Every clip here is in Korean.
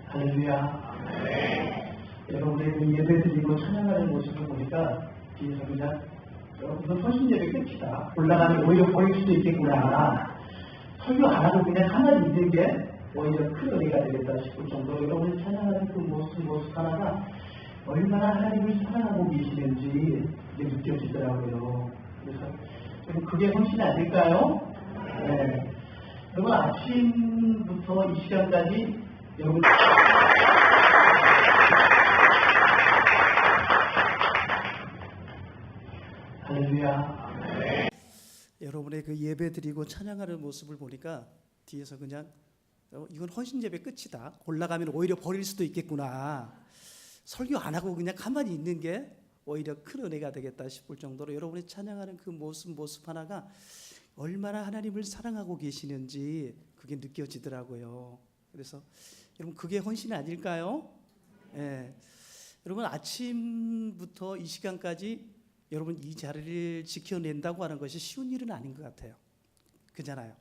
할렐루야. 여러분의 그 예배 드리고 찬양하는 모습을 보니까 뒤에서 그냥 여러분은 헌신 예배 끝이다. 올라가면 오히려 버릴 수도 있겠구나. 설교 안 하고 그냥 가만히 있는 게 오히려 큰 은혜가 되겠다 싶을 정도로 여러분이 찬양하는 그 모습 하나가 얼마나 하나님을 사랑하고 계시는지 이게 느껴지더라고요. 그래서 그게 헌신 아닐까요? 네. 여러분 아침부터 이 시간까지 여러분 할렐루야. 여러분의 그 예배 드리고 찬양하는 모습을 보니까 뒤에서 그냥 이건 헌신 예배 끝이다. 올라가면 오히려 버릴 수도 있겠구나. 설교 안 하고 그냥 가만히 있는 게 오히려 큰 은혜가 되겠다 싶을 정도로 여러분이 찬양하는 그 모습 하나가 얼마나 하나님을 사랑하고 계시는지 그게 느껴지더라고요. 그래서 여러분 그게 헌신 아닐까요? 예. 여러분 아침부터 이 시간까지 여러분 이 자리를 지켜낸다고 하는 것이 쉬운 일은 아닌 것 같아요. 그잖아요.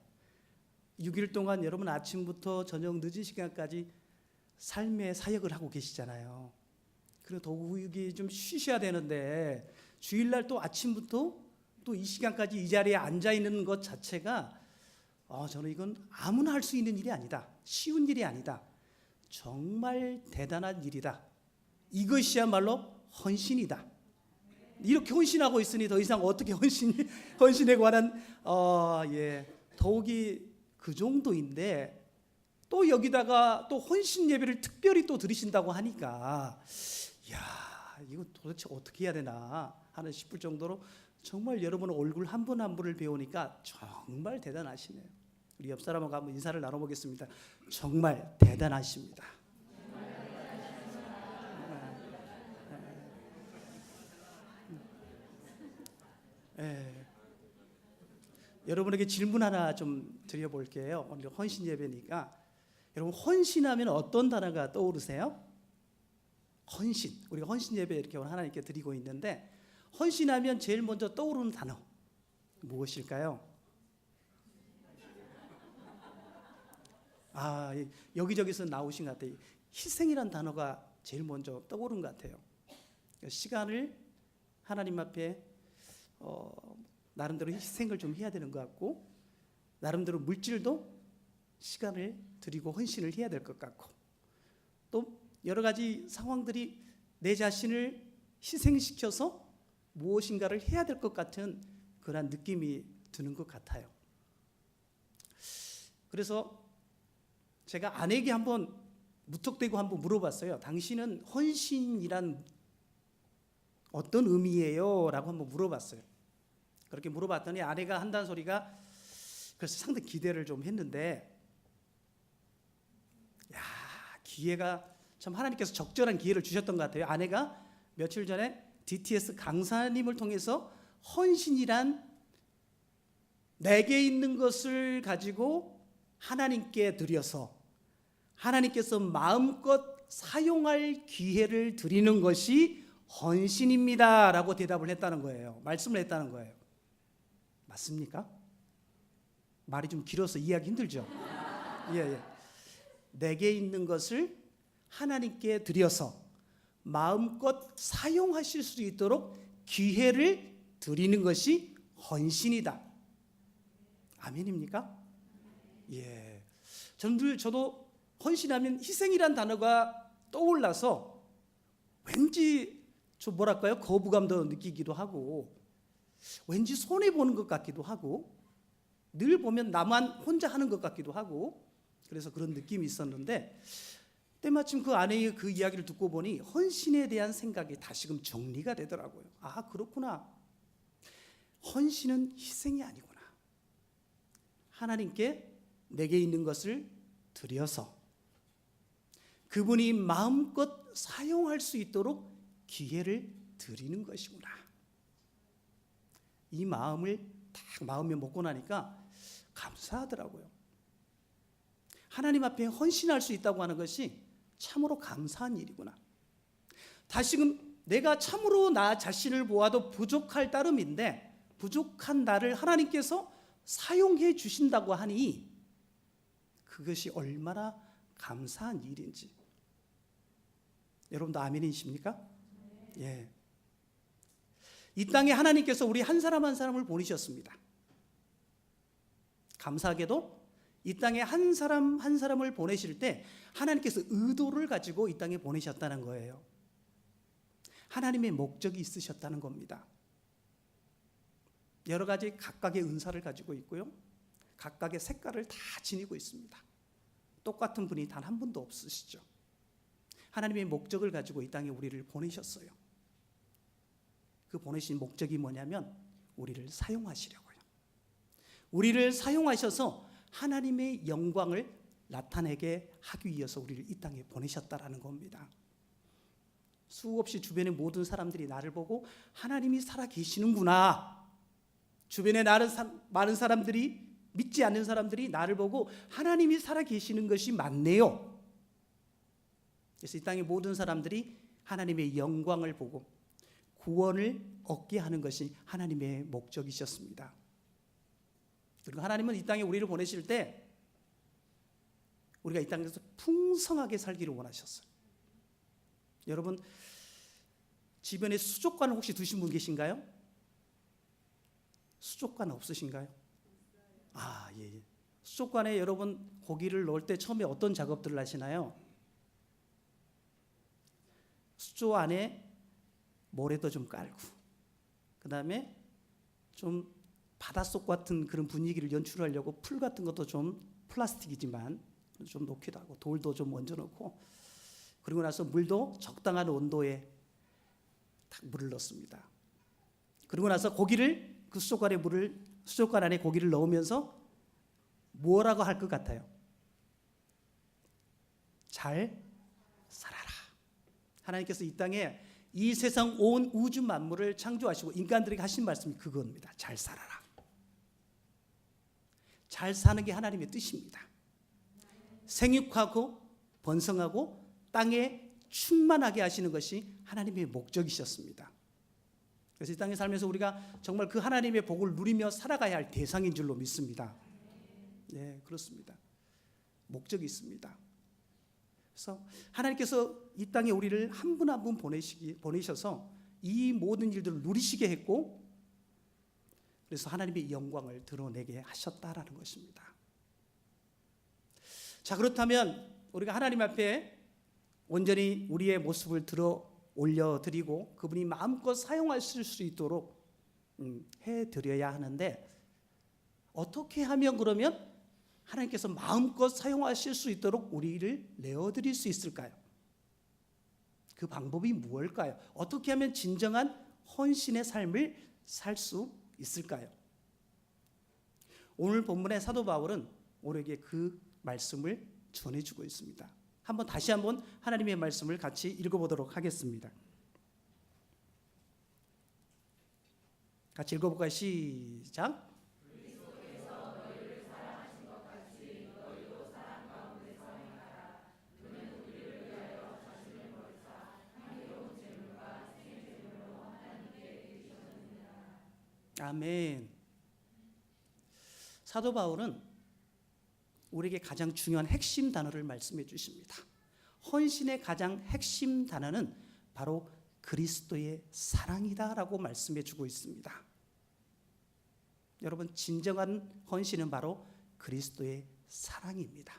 6일 동안 여러분 아침부터 저녁 늦은 시간까지 삶의 사역을 하고 계시잖아요. 그리고 더욱이 좀 쉬셔야 되는데 주일날 또 아침부터 또 이 시간까지 이 자리에 앉아 있는 것 자체가 저는 이건 아무나 할 수 있는 일이 아니다. 쉬운 일이 아니다. 정말 대단한 일이다. 이것이야말로 헌신이다. 이렇게 헌신하고 있으니 더 이상 어떻게 헌신에 관한 더욱이 그 정도인데 또 여기다가 또 헌신 예배를 특별히 또 드리신다고 하니까 이거 도대체 어떻게 해야 되나 하는 싶을 정도로 정말 여러분 얼굴 한 분 한 분을 배우니까 정말 대단하시네요. 우리 옆 사람하고 한번 인사를 나눠보겠습니다. 정말 대단하십니다. 여러분에게 질문 하나 좀 드려볼게요. 오늘 헌신 예배니까 여러분 헌신하면 어떤 단어가 떠오르세요? 헌신. 우리가 헌신 예배 이렇게 하나님께 드리고 있는데 헌신하면 제일 먼저 떠오르는 단어 무엇일까요? 여기저기서 나오신 것 같아요. 희생이란 단어가 제일 먼저 떠오른 것 같아요. 시간을 하나님 앞에 나름대로 희생을 좀 해야 되는 것 같고 나름대로 물질도 시간을 드리고 헌신을 해야 될 것 같고 또 여러 가지 상황들이 내 자신을 희생시켜서 무엇인가를 해야 될 것 같은 그런 느낌이 드는 것 같아요. 그래서 제가 아내에게 한번 무턱대고 한번 물어봤어요. 당신은 헌신이란 어떤 의미예요? 라고 한번 물어봤어요. 그렇게 물어봤더니 아내가 한다는 소리가 그래서 상당히 기대를 좀 했는데 기회가 참 하나님께서 적절한 기회를 주셨던 것 같아요. 아내가 며칠 전에 DTS 강사님을 통해서 헌신이란 내게 있는 것을 가지고 하나님께 드려서 하나님께서 마음껏 사용할 기회를 드리는 것이 헌신입니다 라고 대답을 했다는 거예요. 말씀을 했다는 거예요. 맞습니까? 말이 좀 길어서 이해하기 힘들죠? 예. 내게 있는 것을 하나님께 드려서 마음껏 사용하실 수 있도록 기회를 드리는 것이 헌신이다. 아멘입니까? 예. 저도 헌신하면 희생이란 단어가 떠올라서 왠지 거부감도 느끼기도 하고 왠지 손해보는 것 같기도 하고 늘 보면 나만 혼자 하는 것 같기도 하고 그래서 그런 느낌이 있었는데 때마침 그 아내의 그 이야기를 듣고 보니 헌신에 대한 생각이 다시금 정리가 되더라고요. 그렇구나. 헌신은 희생이 아니구나. 하나님께 내게 있는 것을 드려서 그분이 마음껏 사용할 수 있도록 기회를 드리는 것이구나. 이 마음을 딱 마음에 먹고 나니까 감사하더라고요. 하나님 앞에 헌신할 수 있다고 하는 것이 참으로 감사한 일이구나. 다시금 내가 참으로 나 자신을 보아도 부족할 따름인데 부족한 나를 하나님께서 사용해 주신다고 하니 그것이 얼마나 감사한 일인지. 여러분도 아멘이십니까? 예. 이 땅에 하나님께서 우리 한 사람 한 사람을 보내셨습니다. 감사하게도 이 땅에 한 사람 한 사람을 보내실 때 하나님께서 의도를 가지고 이 땅에 보내셨다는 거예요. 하나님의 목적이 있으셨다는 겁니다. 여러 가지 각각의 은사를 가지고 있고요. 각각의 색깔을 다 지니고 있습니다. 똑같은 분이 단 한 분도 없으시죠. 하나님의 목적을 가지고 이 땅에 우리를 보내셨어요. 그 보내신 목적이 뭐냐면 우리를 사용하시려고요. 우리를 사용하셔서 하나님의 영광을 나타내게 하기 위해서 우리를 이 땅에 보내셨다라는 겁니다. 수없이 주변의 모든 사람들이 나를 보고 하나님이 살아 계시는구나. 주변에 많은 사람들이, 믿지 않는 사람들이 나를 보고 하나님이 살아 계시는 것이 맞네요. 그래서 이 땅의 모든 사람들이 하나님의 영광을 보고 구원을 얻게 하는 것이 하나님의 목적이셨습니다. 그리고 하나님은 이 땅에 우리를 보내실 때 우리가 이 땅에서 풍성하게 살기를 원하셨어요. 여러분, 주변에 수족관 혹시 두신 분 계신가요? 수족관 없으신가요? 아, 예. 수족관에 여러분 고기를 넣을 때 처음에 어떤 작업들을 하시나요? 수조 안에 모래도 좀 깔고, 그 다음에 좀 바닷속 같은 그런 분위기를 연출하려고 풀 같은 것도 좀 플라스틱이지만 좀 놓기도 하고, 돌도 좀 얹어 놓고, 그리고 나서 물도 적당한 온도에 딱 물을 넣습니다. 그리고 나서 고기를 그 수족관 안에 고기를 넣으면서 뭐라고 할 것 같아요? 잘 살아라. 하나님께서 이 땅에 이 세상 온 우주 만물을 창조하시고 인간들에게 하신 말씀이 그겁니다. 잘 살아라. 잘 사는 게 하나님의 뜻입니다. 생육하고 번성하고 땅에 충만하게 하시는 것이 하나님의 목적이셨습니다. 그래서 이 땅에 살면서 우리가 정말 그 하나님의 복을 누리며 살아가야 할 대상인 줄로 믿습니다. 네, 그렇습니다. 목적이 있습니다. 그래서 하나님께서 이 땅에 우리를 한 분 한 분 보내셔서 이 모든 일들을 누리시게 했고, 그래서 하나님의 영광을 드러내게 하셨다라는 것입니다. 자, 그렇다면 우리가 하나님 앞에 온전히 우리의 모습을 들어 올려드리고 그분이 마음껏 사용하실 수 있도록 해드려야 하는데, 어떻게 하면 그러면 하나님께서 마음껏 사용하실 수 있도록 우리를 내어드릴 수 있을까요? 그 방법이 무엇일까요? 어떻게 하면 진정한 헌신의 삶을 살 수 있을까요? 오늘 본문의 사도 바울은 우리에게 그 말씀을 전해주고 있습니다. 다시 한번 하나님의 말씀을 같이 읽어보도록 하겠습니다. 같이 읽어볼까요? 시작. 아멘. 사도 바울은 우리에게 가장 중요한 핵심 단어를 말씀해 주십니다. 헌신의 가장 핵심 단어는 바로 그리스도의 사랑이다라고 말씀해 주고 있습니다. 여러분, 진정한 헌신은 바로 그리스도의 사랑입니다.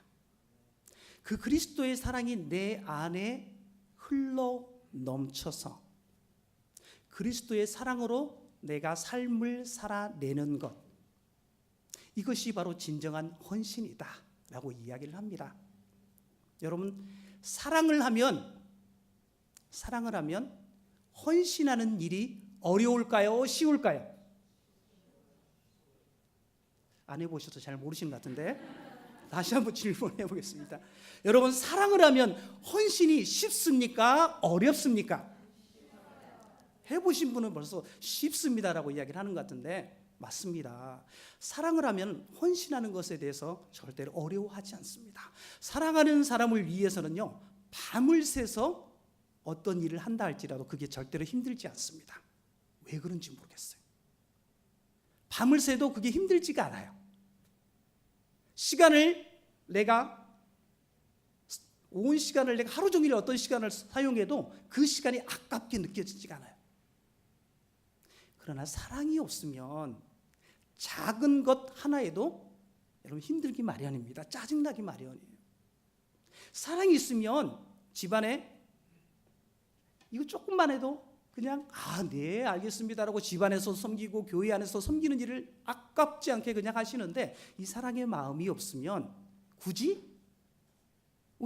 그 그리스도의 사랑이 내 안에 흘러 넘쳐서 그리스도의 사랑으로 내가 삶을 살아내는 것, 이것이 바로 진정한 헌신이다 라고 이야기를 합니다. 여러분, 사랑을 하면 헌신하는 일이 어려울까요? 쉬울까요? 안 해보셔서 잘 모르시는 것 같은데 다시 한번 질문해 보겠습니다. 여러분, 사랑을 하면 헌신이 쉽습니까? 어렵습니까? 해보신 분은 벌써 쉽습니다라고 이야기를 하는 것 같은데, 맞습니다. 사랑을 하면 헌신하는 것에 대해서 절대로 어려워하지 않습니다. 사랑하는 사람을 위해서는요, 밤을 새서 어떤 일을 한다 할지라도 그게 절대로 힘들지 않습니다. 왜 그런지 모르겠어요. 밤을 새도 그게 힘들지가 않아요. 온 시간을 내가 하루 종일 어떤 시간을 사용해도 그 시간이 아깝게 느껴지지가 않아요. 그러나 사랑이 없으면 작은 것 하나에도 여러분 힘들기 마련입니다. 짜증나기 마련이에요. 사랑이 있으면 집안에 이거 조금만 해도 그냥 네 알겠습니다라고 집안에서 섬기고 교회 안에서 섬기는 일을 아깝지 않게 그냥 하시는데, 이 사랑의 마음이 없으면 굳이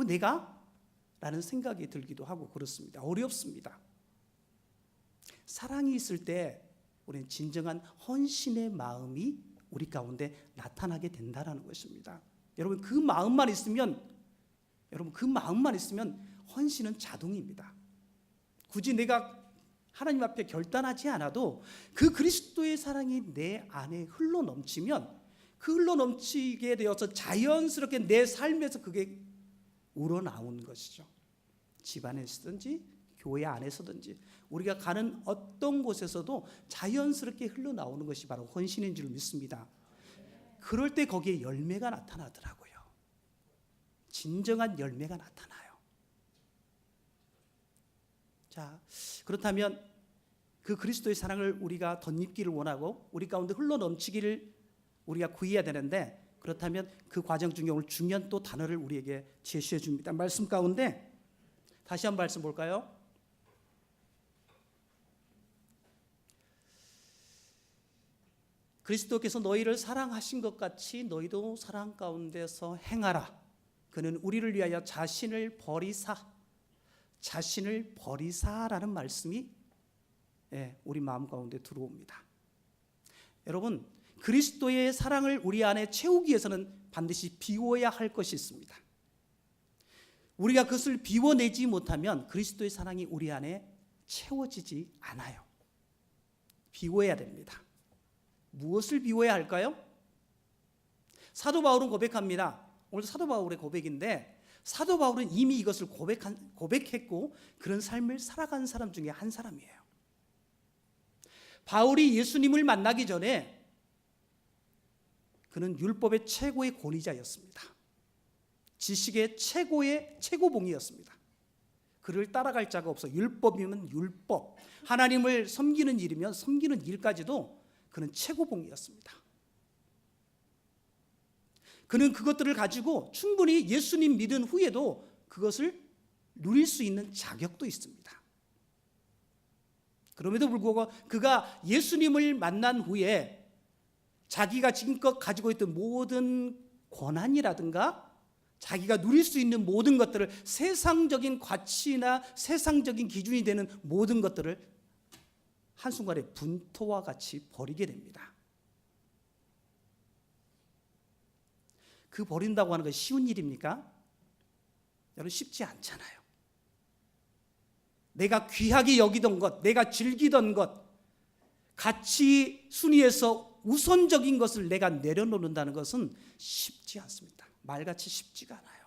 내가? 라는 생각이 들기도 하고 그렇습니다. 어렵습니다. 사랑이 있을 때 우리는 진정한 헌신의 마음이 우리 가운데 나타나게 된다는 것입니다. 여러분 그 마음만 있으면 헌신은 자동입니다. 굳이 내가 하나님 앞에 결단하지 않아도 그 그리스도의 사랑이 내 안에 흘러넘치면, 그 흘러넘치게 되어서 자연스럽게 내 삶에서 그게 우러나오는 것이죠. 집안에서든지 교회 안에서든지 우리가 가는 어떤 곳에서도 자연스럽게 흘러나오는 것이 바로 헌신인 줄 믿습니다. 그럴 때 거기에 열매가 나타나더라고요. 진정한 열매가 나타나요. 자, 그렇다면 그 그리스도의 사랑을 우리가 덧입기를 원하고 우리 가운데 흘러넘치기를 우리가 구해야 되는데, 그렇다면 그 과정 중에 오늘 중요한 또 단어를 우리에게 제시해 줍니다. 말씀 가운데 다시 한번 말씀 볼까요? 그리스도께서 너희를 사랑하신 것 같이 너희도 사랑 가운데서 행하라. 그는 우리를 위하여 자신을 버리사라는 말씀이 우리 마음 가운데 들어옵니다. 여러분, 그리스도의 사랑을 우리 안에 채우기 위해서는 반드시 비워야 할 것이 있습니다. 우리가 그것을 비워내지 못하면 그리스도의 사랑이 우리 안에 채워지지 않아요. 비워야 됩니다. 무엇을 비워야 할까요? 사도 바울은 고백합니다. 오늘 사도 바울의 고백인데, 사도 바울은 이미 이것을 고백했고 그런 삶을 살아간 사람 중에 한 사람이에요. 바울이 예수님을 만나기 전에 그는 율법의 최고의 권위자였습니다. 지식의 최고봉이었습니다. 그를 따라갈 자가 없어. 율법이면 율법, 하나님을 섬기는 일이면 섬기는 일까지도 그는 최고봉이었습니다. 그는 그것들을 가지고 충분히 예수님 믿은 후에도 그것을 누릴 수 있는 자격도 있습니다. 그럼에도 불구하고 그가 예수님을 만난 후에 자기가 지금껏 가지고 있던 모든 권한이라든가 자기가 누릴 수 있는 모든 것들을, 세상적인 가치나 세상적인 기준이 되는 모든 것들을 한순간에 분토와 같이 버리게 됩니다. 그 버린다고 하는 것이 쉬운 일입니까? 여러분, 쉽지 않잖아요. 내가 귀하게 여기던 것, 내가 즐기던 것, 가치 순위에서 우선적인 것을 내가 내려놓는다는 것은 쉽지 않습니다. 말같이 쉽지가 않아요.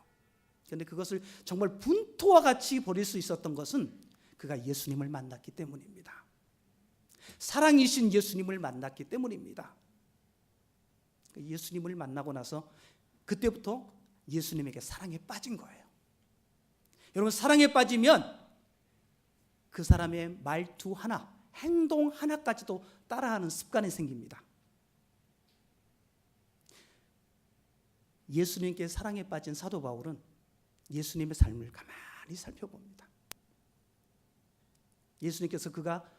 그런데 그것을 정말 분토와 같이 버릴 수 있었던 것은 그가 예수님을 만났기 때문입니다. 사랑이신 예수님을 만났기 때문입니다. 예수님을 만나고 나서 그때부터 예수님에게 사랑에 빠진 거예요. 여러분, 사랑에 빠지면 그 사람의 말투 하나, 행동 하나까지도 따라하는 습관이 생깁니다. 예수님께 사랑에 빠진 사도 바울은 예수님의 삶을 가만히 살펴봅니다. 예수님께서 그가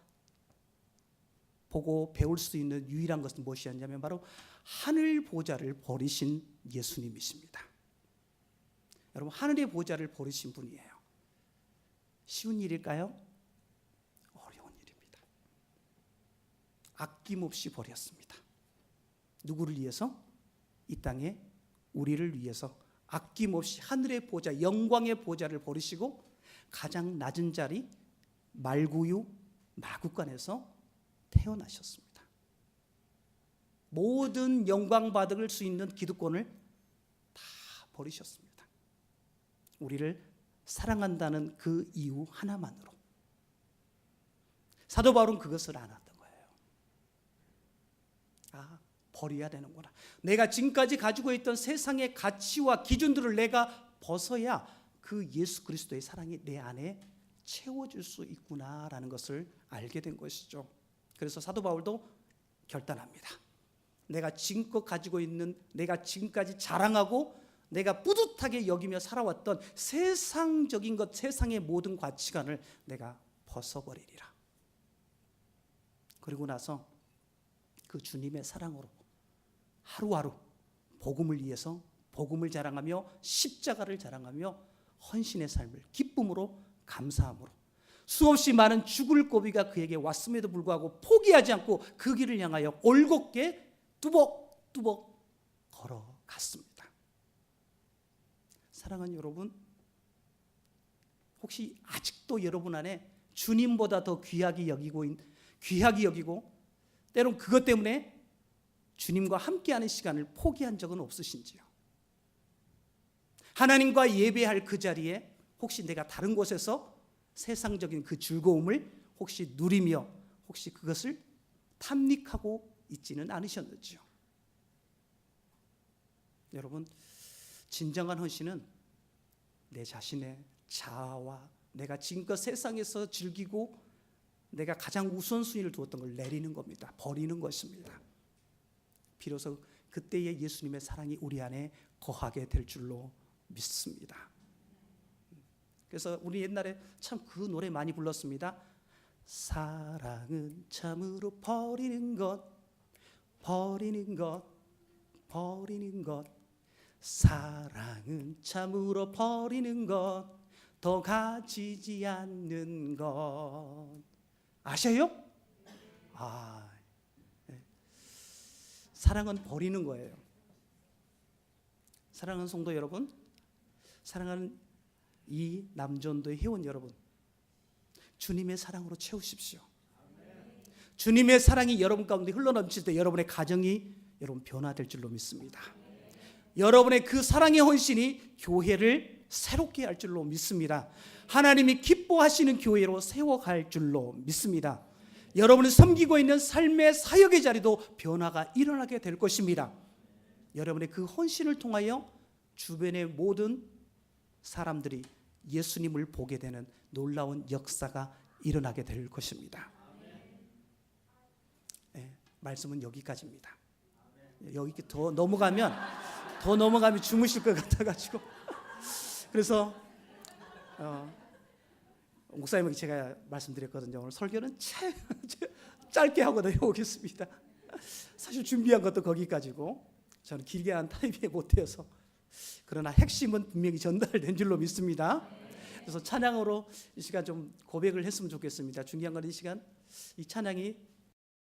보고 배울 수 있는 유일한 것은 무엇이었냐면 바로 하늘 보좌를 버리신 예수님이십니다. 여러분, 하늘의 보좌를 버리신 분이에요. 쉬운 일일까요? 어려운 일입니다. 아낌없이 버렸습니다. 누구를 위해서? 이 땅에 우리를 위해서 아낌없이 하늘의 보좌, 영광의 보좌를 버리시고 가장 낮은 자리 말구유 마구간에서 태어나셨습니다. 모든 영광 받을 수 있는 기득권을 다 버리셨습니다. 우리를 사랑한다는 그 이유 하나만으로. 사도 바울은 그것을 알았던 거예요. 버려야 되는구나. 내가 지금까지 가지고 있던 세상의 가치와 기준들을 내가 벗어야 그 예수 그리스도의 사랑이 내 안에 채워질 수 있구나라는 것을 알게 된 것이죠. 그래서 사도 바울도 결단합니다. 내가 지금껏 가지고 있는, 내가 지금까지 자랑하고 내가 뿌듯하게 여기며 살아왔던 세상적인 것, 세상의 모든 가치관을 내가 벗어버리리라. 그리고 나서 그 주님의 사랑으로 하루하루 복음을 위해서 복음을 자랑하며 십자가를 자랑하며 헌신의 삶을 기쁨으로 감사함으로 수없이 많은 죽을 고비가 그에게 왔음에도 불구하고 포기하지 않고 그 길을 향하여 올곧게 뚜벅뚜벅 걸어갔습니다. 사랑하는 여러분, 혹시 아직도 여러분 안에 주님보다 더 귀하게 여기고 때론 그것 때문에 주님과 함께하는 시간을 포기한 적은 없으신지요? 하나님과 예배할 그 자리에 혹시 내가 다른 곳에서 세상적인 그 즐거움을 혹시 누리며 혹시 그것을 탐닉하고 있지는 않으셨는지요? 여러분, 진정한 헌신은 내 자신의 자아와 내가 지금껏 세상에서 즐기고 내가 가장 우선순위를 두었던 걸 내리는 겁니다. 버리는 것입니다. 비로소 그때의 예수님의 사랑이 우리 안에 거하게 될 줄로 믿습니다. 그래서 우리 옛날에 참 그 노래 많이 불렀습니다. 사랑은 참으로 버리는 것, 버리는 것, 버리는 것. 사랑은 참으로 버리는 것, 더 가지지 않는 것. 아셔요? 네. 사랑은 버리는 거예요. 사랑하는 성도 여러분, 사랑하는 이 남전도의 회원 여러분, 주님의 사랑으로 채우십시오. 주님의 사랑이 여러분 가운데 흘러넘칠 때 여러분의 가정이 여러분 변화될 줄로 믿습니다. 여러분의 그 사랑의 헌신이 교회를 새롭게 할 줄로 믿습니다. 하나님이 기뻐하시는 교회로 세워갈 줄로 믿습니다. 여러분이 섬기고 있는 삶의 사역의 자리도 변화가 일어나게 될 것입니다. 여러분의 그 헌신을 통하여 주변의 모든 사람들이 예수님을 보게 되는 놀라운 역사가 일어나게 될 것입니다. 네, 말씀은 여기까지입니다. 여기 더 넘어가면 주무실 것 같아가지고 그래서 목사님에게 제가 말씀드렸거든요. 오늘 설교는 짧게 하고 내려오겠습니다. 사실 준비한 것도 거기까지고 저는 길게 한 타이밍에 못해서, 그러나 핵심은 분명히 전달된 줄로 믿습니다. 그래서 찬양으로 이 시간 좀 고백을 했으면 좋겠습니다. 중요한 건 이 시간, 이 찬양이